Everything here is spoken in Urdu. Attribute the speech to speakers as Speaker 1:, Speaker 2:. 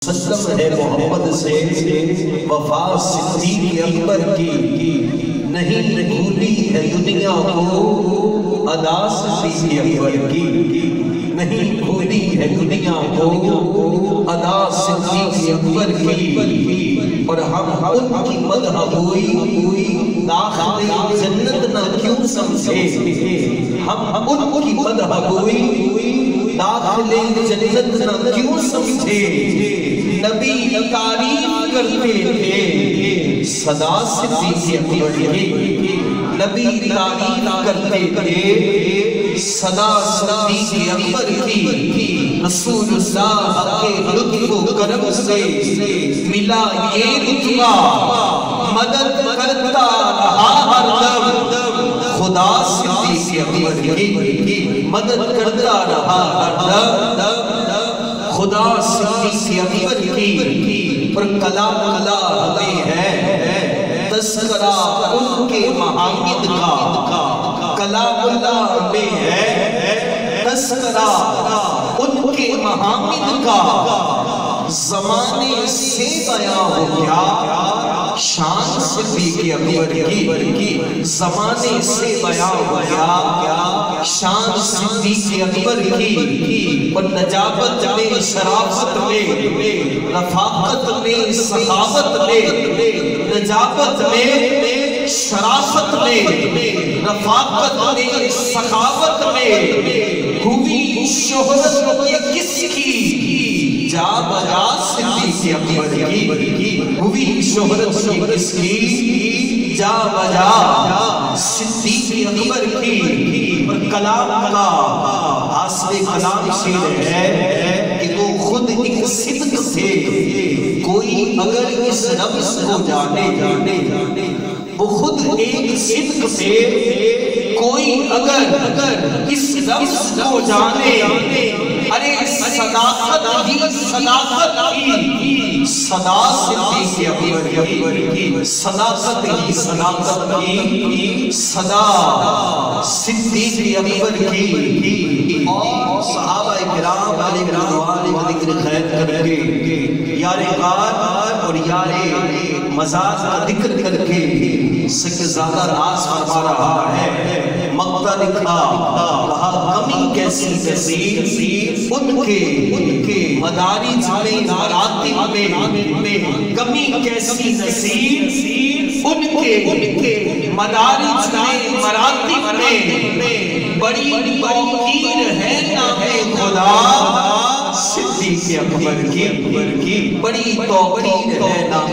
Speaker 1: وسلم ہے محمد سے وفا صدیق اکبر کی، نہیں بھولی ہے دنیا کو ادا صدیق اکبر کی، نہیں بھولی ہے دنیا کو ادا صدیق اکبر کی، اور ہم ان کی مدح ہوئی داخل جنت نہ کیوں سمجھے، ہم ان کی مدح ہوئی داخل جنت نہ کیوں سمجھے، نبی تعریف کرتے تھے صدا صدیق اکبر کی، نبی تعریف کرتے تھے صدا صدیق اکبر کی، رسول اللہ کے لطف و کرم سے ملا یہ رتبہ، مدد کرتا رہا ہر دم خدا صدیق اکبر کی، مدد کرتا رہا ہر دم خدا صدیق اکبر کی، پر کلام اللہ میں ہے تذکرہ ان کے محامد کا، کلام اللہ میں ہے تذکرہ ان کے محامد کا، زمانے سے بیان ہو گیا شان صدیق اکبر کی، زمانے سے بیان ہو گیا شان صدیق اکبر کی، اور نجابت میں، شرافت میں، رفاقت میں، سخاوت میں، نجابت میں، شرافت میں، رفاقت میں، سخاوت میں ہوئی شہرت یہ کس کی، جا بجا صدیق اکبر کی، ہوئی شہرت یہ کس کی، جا بجا صدیق اکبر کی، اور کلام کا حاصل کلام شیر ہے کہ وہ خود ایک صدق سے، کوئی اگر اس رمز کو جانے، وہ خود ایک صدق سے، کوئی اگر اس رمز کو جانے، ارے صداقت ہی صداقت کی، صدا صدیق اکبر کی، صداقت ہی صداقت کی، صدا صدیق اکبر کی، اور صحابہ کرام علیہ رضوان کا ذکر خیر کر کے یار غار اور یار مزاج کا ذکر کر کے سکھ زیادہ راز فرما رہا ہے، مقتہ لکھا کہا کمی کیسی نصیب ان کے مدارج میں، مراتب میں، کمی کیسی نصیب ان کے مدارج میں، مراتب میں، بڑی توقیر ہے نام خدا صدیق اکبر کی، بڑی توقیر ہے نام